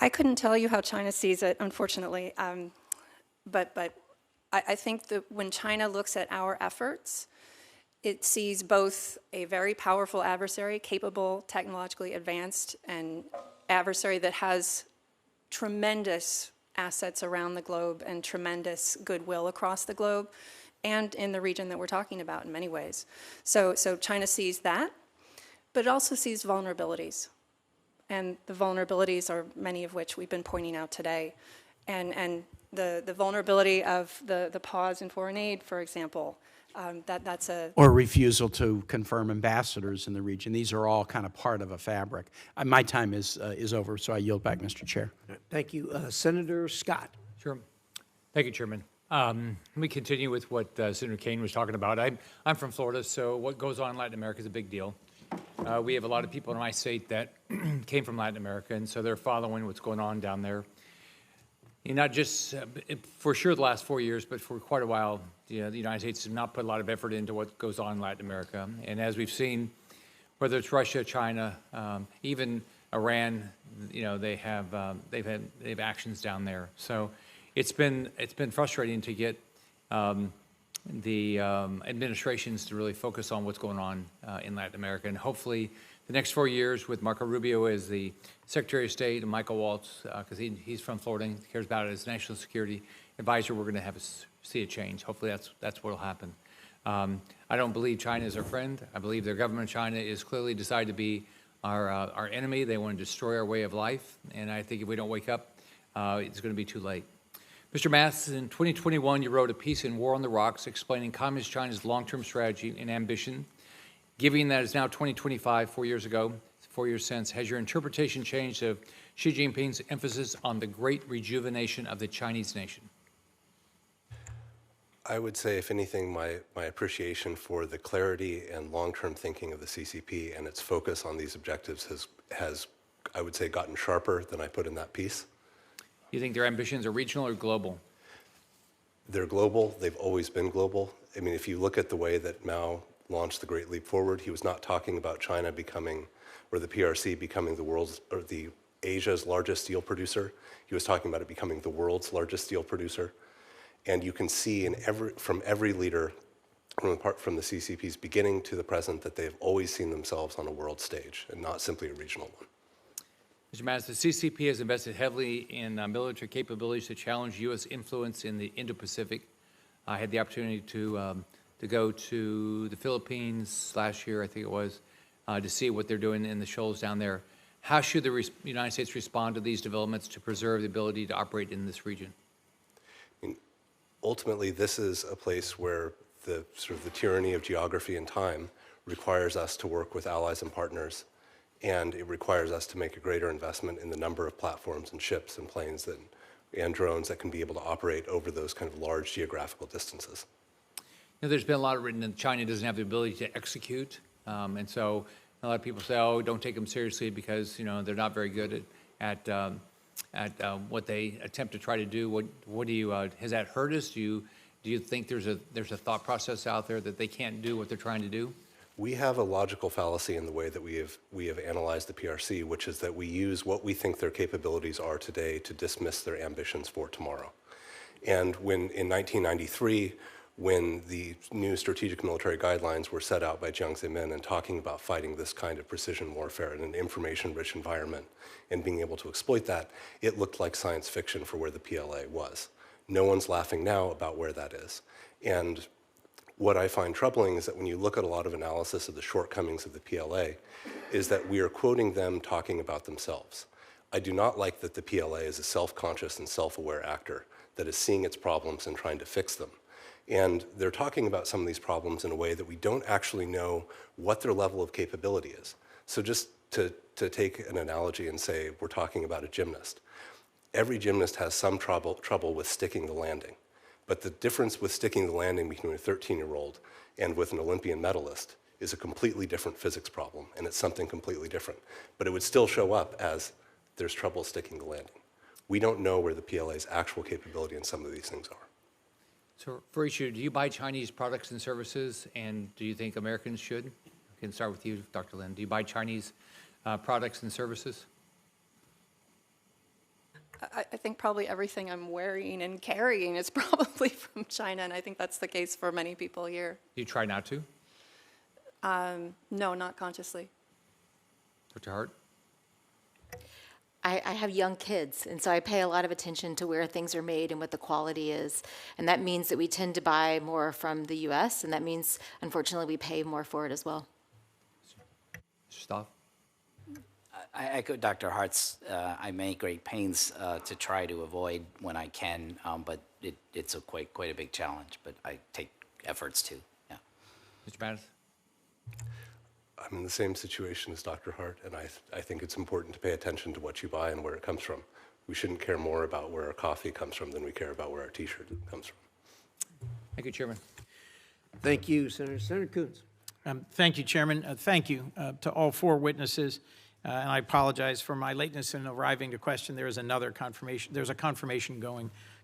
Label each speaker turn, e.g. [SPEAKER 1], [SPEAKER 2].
[SPEAKER 1] I couldn't tell you how China sees it, unfortunately, but I think that when China looks at our efforts, it sees both a very powerful adversary, capable, technologically advanced, and adversary that has tremendous assets around the globe and tremendous goodwill across the globe and in the region that we're talking about in many ways. So China sees that, but it also sees vulnerabilities. And the vulnerabilities are many of which we've been pointing out today. And the vulnerability of the pause in foreign aid, for example, that's a...
[SPEAKER 2] Or refusal to confirm ambassadors in the region. These are all kind of part of a fabric. My time is over, so I yield back, Mr. Chair.
[SPEAKER 3] Thank you. Senator Scott.
[SPEAKER 4] Sure. Thank you, Chairman. Let me continue with what Senator Kane was talking about. I'm from Florida, so what goes on in Latin America is a big deal. We have a lot of people in my state that came from Latin America, and so they're following what's going on down there. And not just for sure the last 4 years, but for quite a while, the United States has not put a lot of effort into what goes on in Latin America. And as we've seen, whether it's Russia, China, even Iran, they have actions down there. So it's been frustrating to get the administrations to really focus on what's going on in Latin America. And hopefully the next 4 years with Marco Rubio as the Secretary of State and Michael Waltz, because he's from Florida and cares about it as national security advisor, we're going to see a change. Hopefully that's what will happen. I don't believe China is our friend. I believe their government, China, is clearly decided to be our enemy. They want to destroy our way of life. And I think if we don't wake up, it's going to be too late. Mr. Mathis, in 2021, you wrote a piece in War on the Rocks explaining Communist China's long-term strategy and ambition. Given that it's now 2025, 4 years ago, 4 years since, has your interpretation changed of Xi Jinping's emphasis on the great rejuvenation of the Chinese nation?
[SPEAKER 5] I would say, if anything, my appreciation for the clarity and long-term thinking of the CCP and its focus on these objectives has, I would say, gotten sharper than I put in that piece.
[SPEAKER 4] You think their ambitions are regional or global?
[SPEAKER 5] They're global. They've always been global. I mean, if you look at the way that Mao launched the Great Leap Forward, he was not talking about China becoming, or the PRC becoming the world's, or the Asia's largest steel producer. He was talking about it becoming the world's largest steel producer. And you can see from every leader, from the CCP's beginning to the present, that they've always seen themselves on a world stage and not simply a regional one.
[SPEAKER 4] Mr. Mathis, the CCP has invested heavily in military capabilities to challenge U.S. influence in the Indo-Pacific. I had the opportunity to go to the Philippines last year, I think it was, to see what they're doing in the shoals down there. How should the United States respond to these developments to preserve the ability to operate in this region?
[SPEAKER 5] I mean, ultimately, this is a place where the tyranny of geography and time requires us to work with allies and partners, and it requires us to make a greater investment in the number of platforms and ships and planes and drones that can be able to operate over those kind of large geographical distances.
[SPEAKER 4] There's been a lot written that China doesn't have the ability to execute, and so a lot of people say, "Oh, don't take them seriously because they're not very good at what they attempt to try to do." What do you has that hurt us? Do you think there's a thought process out there that they can't do what they're trying to do?
[SPEAKER 5] We have a logical fallacy in the way that we have analyzed the PRC, which is that we use what we think their capabilities are today to dismiss their ambitions for tomorrow. And when in 1993, when the new strategic military guidelines were set out by Jiang Zemin and talking about fighting this kind of precision warfare in an information-rich environment and being able to exploit that, it looked like science fiction for where the PLA was. No one's laughing now about where that is. And what I find troubling is that when you look at a lot of analysis of the shortcomings of the PLA, is that we are quoting them talking about themselves. I do not like that the PLA is a self-conscious and self-aware actor that is seeing its problems and trying to fix them. And they're talking about some of these problems in a way that we don't actually know what their level of capability is. So just to take an analogy and say we're talking about a gymnast. Every gymnast has some trouble with sticking the landing. But the difference with sticking the landing between a 13-year-old and with an Olympian medalist is a completely different physics problem, and it's something completely different. But it would still show up as there's trouble sticking the landing. We don't know where the PLA's actual capability in some of these things are.
[SPEAKER 4] So for each of you, do you buy Chinese products and services, and do you think Americans should? I can start with you, Dr. Lin. Do you buy Chinese products and services?
[SPEAKER 1] I think probably everything I'm wearing and carrying is probably from China, and I think that's the case for many people here.
[SPEAKER 4] You try not to,
[SPEAKER 1] No, not consciously.
[SPEAKER 4] Dr. Hart?
[SPEAKER 6] I have young kids, and so I pay a lot of attention to where things are made and what the quality is. And that means that we tend to buy more from the U.S., and that means, unfortunately, we pay more for it as well.
[SPEAKER 4] Mr. Stoff?
[SPEAKER 7] I echo Dr. Hart's. I make great pains to try to avoid when I can, but it's quite a big challenge. But I take efforts to. Yeah.
[SPEAKER 4] Mr. Mattis?
[SPEAKER 5] I'm in the same situation as Dr. Hart, and I think it's important to pay attention to what you buy and where it comes from. We shouldn't care more about where our coffee comes from than we care about where our T-shirt comes from.
[SPEAKER 4] Thank you, Chairman.
[SPEAKER 3] Thank you, Senator. Senator Coons.
[SPEAKER 2] Thank you, Chairman. Thank you to all four witnesses. And I apologize for my lateness in arriving to question. There is another confirmation. There's a confirmation going